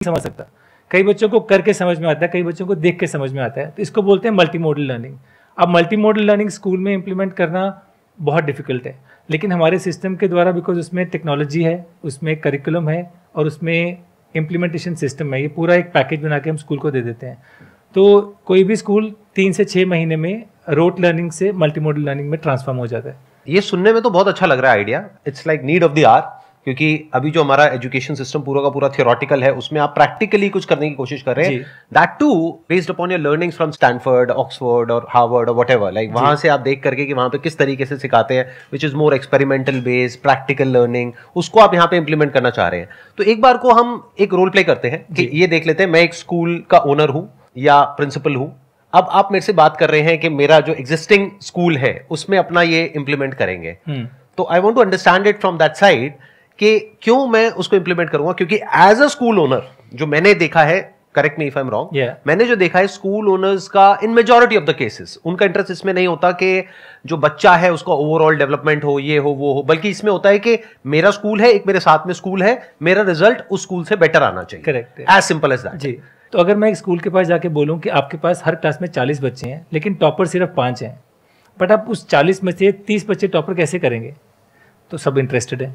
समझ सकता, कई बच्चों को करके समझ में आता है, कई बच्चों को देख के समझ में आता है। तो इसको बोलते हैं मल्टी मॉडल लर्निंग। अब मल्टी मॉडल लर्निंग स्कूल में इम्प्लीमेंट करना बहुत डिफिकल्ट है, लेकिन हमारे सिस्टम के द्वारा, बिकॉज उसमें टेक्नोलॉजी है, उसमें करिकुलम है और उसमें इम्प्लीमेंटेशन सिस्टम है, ये पूरा एक पैकेज बना के हम स्कूल को दे देते हैं। तो कोई भी स्कूल 3 से 6 महीने में रोट लर्निंग से मल्टी मॉडल लर्निंग में ट्रांसफॉर्म हो जाता है। ये सुनने में तो बहुत अच्छा लग रहा है idea, it's like need of the hour, क्योंकि अभी जो हमारा एजुकेशन सिस्टम पूरा का पूरा थियोरेटिकल है, उसमें आप प्रैक्टिकली कुछ करने की कोशिश कर रहे हैं, that to based upon your learnings from Stanford, Oxford और हार्वर्ड और व्हाटएवर, लाइक वहां से आप देख करके कि वहां पे किस तरीके से सिखाते हैं, which is more experimental based practical learning, उसको आप यहाँ पे इंप्लीमेंट करना चाह रहे हैं। तो एक बार को हम एक रोल प्ले करते हैं कि ये देख लेते हैं, मैं एक स्कूल का ओनर हूं या प्रिंसिपल हूं। अब आप मेरे से बात कर रहे हैं कि मेरा जो एग्जिस्टिंग स्कूल है उसमें अपना ये इंप्लीमेंट करेंगे, तो I want to understand it from that side कि क्यों मैं उसको इंप्लीमेंट करूंगा, क्योंकि एज अ स्कूल ओनर जो मैंने देखा है, correct me if I am wrong, मैंने जो देखा है स्कूल ओनर्स का इन मेजॉरिटी ऑफ द केसेस उनका इंटरेस्ट इसमें नहीं होता कि जो बच्चा है उसका ओवरऑल डेवलपमेंट हो, ये हो वो हो, बल्कि इसमें होता है कि मेरा स्कूल है, एक मेरे साथ में स्कूल है, मेरा रिजल्ट उस स्कूल से बेटर आना चाहिए। Correct, as simple as that. जी, तो अगर मैं एक स्कूल के पास जाके बोलूं कि आपके पास हर क्लास में 40 बच्चे हैं लेकिन टॉपर सिर्फ 5 हैं, बट आप उस 40 में से 30 बच्चे टॉपर कैसे करेंगे? तो सब इंटरेस्टेड है।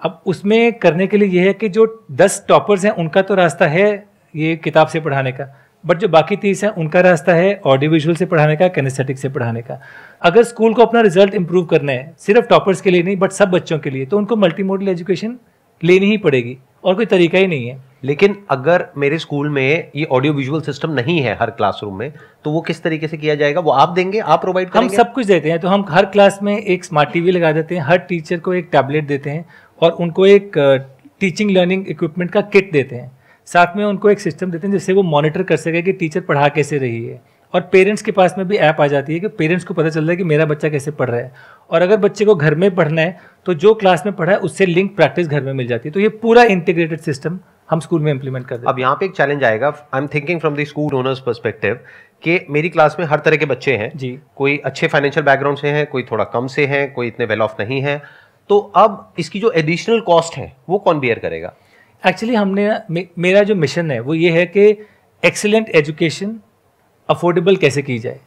अब उसमें करने के लिए ये है कि जो 10 टॉपर्स हैं उनका तो रास्ता है ये किताब से पढ़ाने का, बट जो बाकी 30 हैं उनका रास्ता है ऑडियो विजुअल से पढ़ाने का, किनेस्थेटिक से पढ़ाने का। अगर स्कूल को अपना रिजल्ट इंप्रूव करना है, सिर्फ टॉपर्स के लिए नहीं बट सब बच्चों के लिए, तो उनको मल्टी मॉडल एजुकेशन लेनी ही पड़ेगी और कोई तरीका ही नहीं है। लेकिन अगर मेरे स्कूल में ये ऑडियो विजुअल सिस्टम नहीं है हर क्लासरूम में, तो वो किस तरीके से किया जाएगा? वो आप देंगे, आप प्रोवाइड करेंगे? हम सब कुछ देते हैं। तो हम हर क्लास में एक स्मार्ट टीवी लगा देते हैं, हर टीचर को एक टैबलेट देते हैं और उनको एक टीचिंग लर्निंग इक्विपमेंट का किट देते हैं। साथ में उनको एक सिस्टम देते हैं जिससे वो मॉनिटर कर सके कि टीचर पढ़ा कैसे रही है। और पेरेंट्स के पास में भी ऐप आ जाती है कि पेरेंट्स को पता चल रहा है कि मेरा बच्चा कैसे पढ़ रहा है। और अगर बच्चे को घर में पढ़ना है तो जो क्लास में पढ़ा है उससे लिंक प्रैक्टिस घर में मिल जाती है। तो ये पूरा इंटीग्रेटेड सिस्टम हम स्कूल में इंप्लीमेंट कर देते हैं। अब यहाँ पे एक चैलेंज आएगा, I am thinking from the school owners perspective, कि मेरी क्लास में हर तरह के बच्चे हैं जी, कोई अच्छे फाइनेंशियल बैकग्राउंड से हैं, कोई थोड़ा कम से हैं, कोई इतने वेल ऑफ नहीं है। तो अब इसकी जो एडिशनल कॉस्ट है वो कौन बियर करेगा? एक्चुअली हमने मेरा जो मिशन है वो ये है कि एक्सीलेंट एजुकेशन अफोर्डेबल कैसे की जाए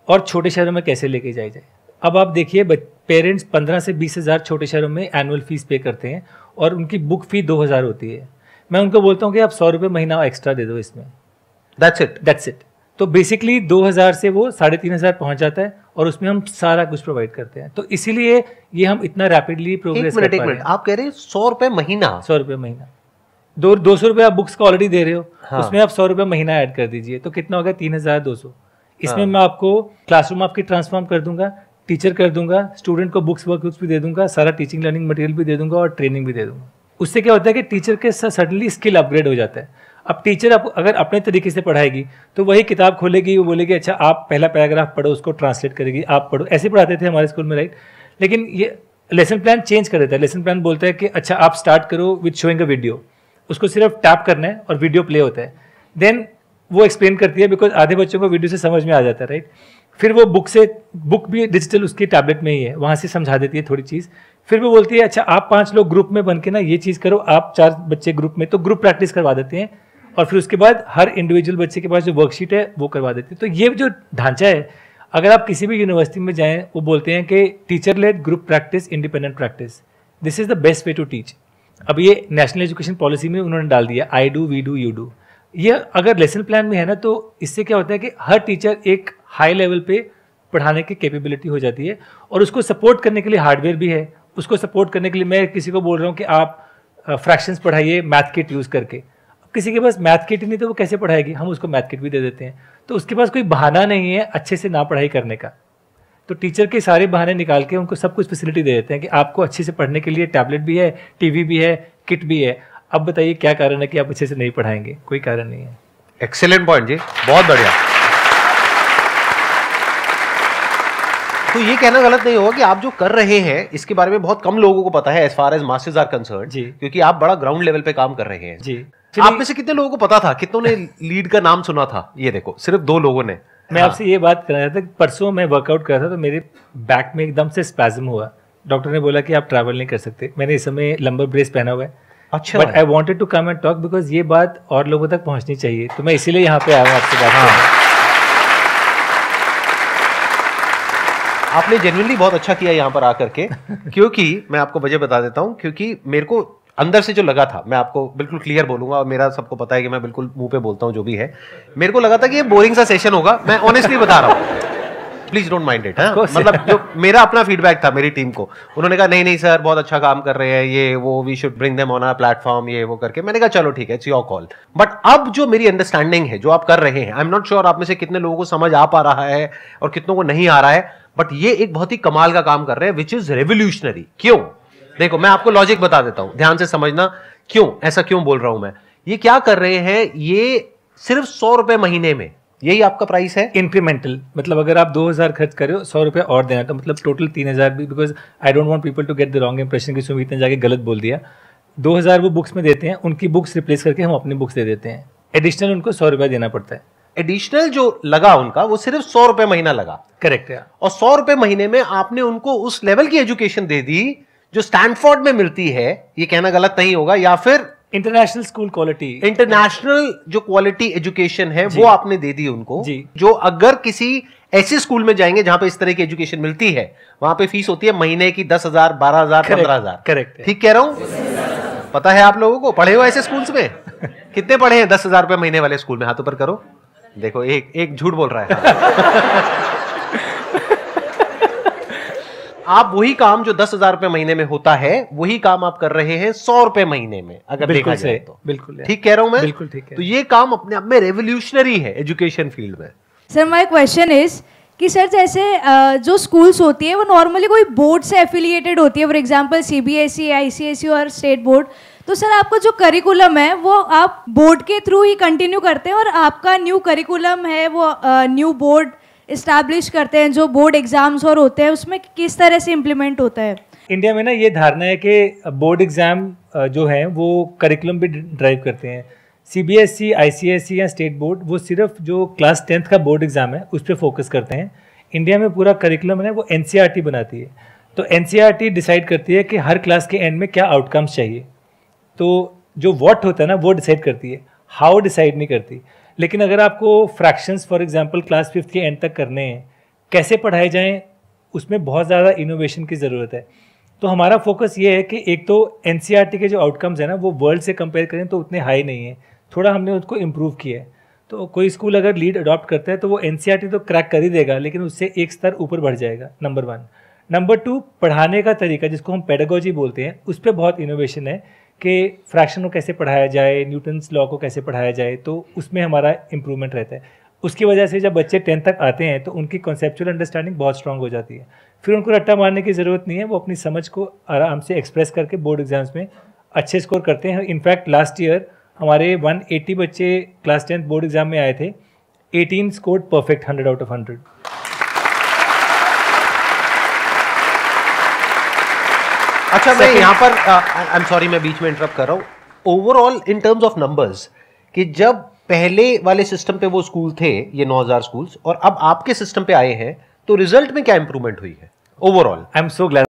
और छोटे शहरों में कैसे लेके जाई जाए। अब आप देखिए, पेरेंट्स 15 से 20 हज़ार छोटे शहरों में एनुअल फीस पे करते हैं और उनकी बुक फी 2000 होती है। मैं उनको बोलता हूँ कि आप 100 रुपये महीना एक्स्ट्रा दे दो इसमें, दैट्स इट। तो बेसिकली 2000 से वो 3500 पहुंच जाता है और उसमें हम सारा कुछ प्रोवाइड करते हैं। तो इसीलिए ये हम इतना रैपिडली प्रोग्रेस कर पा रहे हैं। आप कह रहे हैं 100 रुपये महीना? 100 रुपये महीना, 200 रुपये आप बुक्स का ऑलरेडी दे रहे हो, हाँ। उसमें आप 100 रुपये महीना ऐड कर दीजिए तो कितना हो गया? 3200। इसमें हाँ। मैं आपको क्लासरूम आपकी ट्रांसफॉर्म कर दूंगा, टीचर कर दूंगा, स्टूडेंट को बुक्स वर्कबुक्स भी दे दूंगा, सारा टीचिंग लर्निंग मटेरियल भी दे दूंगा और ट्रेनिंग भी दे दूंगा। उससे क्या होता है कि टीचर के सडनली स्किल अपग्रेड हो जाता है। अब टीचर अगर अपने तरीके से पढ़ाएगी तो वही किताब खोलेगी, वो बोलेगी अच्छा आप पहला पैराग्राफ पढ़ो, उसको ट्रांसलेट करेगी, आप पढ़ो। ऐसे पढ़ाते थे हमारे स्कूल में, राइट। लेकिन ये लेसन प्लान चेंज कर देता है। लेसन प्लान बोलता है कि अच्छा आप स्टार्ट करो विद शोइंग अ वीडियो, उसको सिर्फ टैप करना है और वीडियो प्ले होता है। देन वो एक्सप्लेन करती है, बिकॉज आधे बच्चों को वीडियो से समझ में आ जाता है, राइट। फिर वो बुक भी डिजिटल उसकी टैबलेट में ही है, वहाँ से समझा देती है थोड़ी चीज़। फिर वो बोलती है अच्छा आप 5 लोग ग्रुप में बन के ना ये चीज़ करो, आप 4 बच्चे ग्रुप में, तो ग्रुप प्रैक्टिस करवा देते हैं। और फिर उसके बाद हर इंडिविजुअल बच्चे के पास जो वर्कशीट है वो करवा देते हैं। तो ये जो ढांचा है, अगर आप किसी भी यूनिवर्सिटी में जाएं, वो बोलते हैं कि teacher led group practice, independent practice, this is the best way to teach. अब ये नेशनल एजुकेशन पॉलिसी में उन्होंने डाल दिया, I do, we do, you do. ये अगर लेसन प्लान में है ना, तो इससे क्या होता है कि हर टीचर एक हाई लेवल पे पढ़ाने की कैपेबिलिटी हो जाती है। और उसको सपोर्ट करने के लिए हार्डवेयर भी है। उसको सपोर्ट करने के लिए मैं किसी को बोल रहा हूँ कि आप फ्रैक्शंस पढ़ाइए मैथ किट यूज़ करके। किसी के पास मैथ किट नहीं तो वो कैसे पढ़ाएगी? हम उसको मैथ किट भी दे देते हैं। तो उसके पास कोई बहाना नहीं है अच्छे से ना पढ़ाई करने का। तो टीचर के सारे बहाने निकाल के उनको सब कुछ फैसिलिटी दे देते हैं कि आपको अच्छे से पढ़ने के लिए टैबलेट भी है, टीवी भी है, किट भी है। अब बताइए क्या कारण है कि आप अच्छे से नहीं पढ़ाएंगे? कोई कारण नहीं है। एक्सीलेंट पॉइंट जी, बहुत बढ़िया। तो ये कहना गलत नहीं होगा कि आप जो कर रहे हैं इसके बारे में बहुत कम लोगों को पता है as far as masters are concern जी, क्योंकि आप बड़ा ग्राउंड लेवल पे काम कर रहे हैं जी। आप में से कितने लोगों को पता था, कितनों ने लीड का नाम सुना था? ये देखो सिर्फ 2 लोगों ने। मैं आपसे ये बात कर रहा था कि परसों मैं वर्कआउट कर रहा था तो मेरे बैक में एकदम से स्पैज्म हुआ। डॉक्टर ने बोला कि आप ट्रैवल नहीं कर सकते। मैंने इस समय लंबर ब्रेस पहना हुआ है, अच्छा, but I wanted to come and talk because ये बात और लोगों तक पहुंचनी चाहिए, तो मैं इसीलिए यहाँ पे आया हूँ आपसे बात करने। आपने जेन्युइनली बहुत अच्छा किया यहाँ पर आकर के, क्योंकि मैं आपको वजह बता देता हूँ, क्योंकि मेरे को अंदर से जो लगा था, मैं आपको बिल्कुल क्लियर बोलूंगा, और मेरा सबको पता है कि मैं बिल्कुल मुंह पे बोलता हूँ जो भी है, मेरे को लगा था कि ये बोरिंग सा सेशन होगा, मैं ऑनेस्टली बता रहा हूँ, प्लीज डोंट माइंड इट। मतलब जो मेरा अपना फीडबैक था मेरी टीम को, उन्होंने कहा नहीं नहीं सर बहुत अच्छा काम कर रहे हैं, ये वो, we should bring them on our platform, ये वो करके। मैंने कहा चलो ठीक है, इट्स योर कॉल। बट अब जो मेरी अंडरस्टैंडिंग है, जो आप कर रहे हैं, आई एम नॉट श्योर आप में से कितने लोगों को समझ आ पा रहा है और कितनों को नहीं आ रहा है, बट ये एक बहुत ही कमाल का काम कर रहे हैं, विच इज रेवोल्यूशनरी। क्यों? देखो मैं आपको लॉजिक बता देता हूं, ध्यान से समझना क्यों, ऐसा क्यों बोल रहा हूं मैं। ये क्या कर रहे हैं, ये सिर्फ 100 रुपए महीने में, यही आपका प्राइस है इंक्रीमेंटल। मतलब अगर आप 2000 खर्च कर रहे हो, 100 रुपए और देना, तो मतलब टोटल 3000 भी, because I don't want people to get the wrong impression कि सुमित ने जाके गलत बोल दिया। 2000 वो बुक्स में देते हैं, उनकी बुक्स रिप्लेस करके हम अपनी बुक्स दे देते हैं, एडिशनल उनको 100 रुपया देना पड़ता है। एडिशनल जो लगा उनका वो सिर्फ 100 रुपए महीना लगा। करेक्ट है। और 100 रुपए महीने में आपने उनको उस लेवल की एजुकेशन दे दी जो स्टैनफोर्ड में मिलती है, ये कहना गलत नहीं होगा, या फिर इंटरनेशनल स्कूल क्वालिटी, इंटरनेशनल जो क्वालिटी एजुकेशन है वो आपने दे दी उनको जी। जो अगर किसी ऐसे स्कूल में जाएंगे जहां पे इस तरह की एजुकेशन मिलती है, वहां पे फीस होती है महीने की 10,000, 12,000, 15,000। करेक्ट, ठीक कह रहा हूं? पता है आप लोगों को? पढ़े हो ऐसे स्कूल्स में? कितने पढ़े हैं 10,000 रुपए महीने वाले स्कूल में? हाथों पर करो। देखो एक झूठ बोल रहा है। आप वही काम जो 10,000 रुपए महीने में होता है, वही काम आप कर रहे हैं 100 रुपए महीने में, अगर देखा जाए तो। बिल्कुल ठीक कह रहा हूं मैं? बिल्कुल ठीक है। तो ये काम अपने आप में रेवोल्यूशनरी है एजुकेशन फील्ड में। सर माय क्वेश्चन इज कि सर जैसे जो स्कूल्स होती है वो नॉर्मली कोई बोर्ड से एफिलिएटेड होती है, फॉर एग्जांपल सीबीएसई, आईसीएसई और स्टेट बोर्ड, तो सर आपका जो करिकुलम है वो आप बोर्ड के थ्रू ही कंटिन्यू करते हैं, और आपका न्यू करिकुलम है वो न्यू बोर्ड इस्टेब्लिश करते हैं, जो बोर्ड एग्जाम्स और होते हैं उसमें किस तरह से इम्प्लीमेंट होता है? इंडिया में ना ये धारणा है कि बोर्ड एग्जाम जो है वो करिकुलम भी ड्राइव करते हैं। सीबीएसई, आईसीएसई या स्टेट बोर्ड वो सिर्फ जो क्लास 10th का बोर्ड एग्जाम है उस पर फोकस करते हैं। इंडिया में पूरा करिकुलम है वो एनसीईआरटी बनाती है, तो एनसीईआरटी डिसाइड करती है कि हर क्लास के एंड में क्या आउटकम्स चाहिए। तो जो व्हाट होता है ना वो डिसाइड करती है, हाउ डिसाइड नहीं करती। लेकिन अगर आपको fractions for example class 5th के एंड तक करने हैं, कैसे पढ़ाए जाएं, उसमें बहुत ज़्यादा इनोवेशन की ज़रूरत है। तो हमारा फोकस ये है कि एक तो एनसीईआरटी के जो आउटकम्स हैं ना वो वर्ल्ड से कंपेयर करें तो उतने हाई नहीं है, थोड़ा हमने उसको इम्प्रूव किया है। तो कोई स्कूल अगर लीड अडॉप्ट करता है तो वो एनसीईआरटी तो क्रैक कर ही देगा, लेकिन उससे एक स्तर ऊपर बढ़ जाएगा, नंबर 1। नंबर 2, पढ़ाने का तरीका जिसको हम पेडागोजी बोलते हैं, उस पर बहुत इनोवेशन है कि फ्रैक्शन को कैसे पढ़ाया जाए, न्यूटन्स लॉ को कैसे पढ़ाया जाए, तो उसमें हमारा इम्प्रूवमेंट रहता है। उसकी वजह से जब बच्चे 10th तक आते हैं तो उनकी कॉन्सेप्चुअल अंडरस्टैंडिंग बहुत स्ट्रांग हो जाती है, फिर उनको रट्टा मारने की ज़रूरत नहीं है, वो अपनी समझ को आराम से एक्सप्रेस करके बोर्ड एग्जाम्स में अच्छे स्कोर करते हैं। इनफैक्ट लास्ट ईयर हमारे 180 बच्चे क्लास 10th बोर्ड एग्जाम में आए थे, 18 स्कोर्ड परफेक्ट 100 आउट ऑफ 100। अच्छा मैं यहाँ पर आई एम सॉरी मैं बीच में इंटरप्ट कर रहा हूँ। Overall in terms of numbers, कि जब पहले वाले सिस्टम पे वो स्कूल थे, ये 9000 स्कूल्स, और अब आपके सिस्टम पे आए हैं, तो रिजल्ट में क्या इंप्रूवमेंट हुई है overall? I am so glad.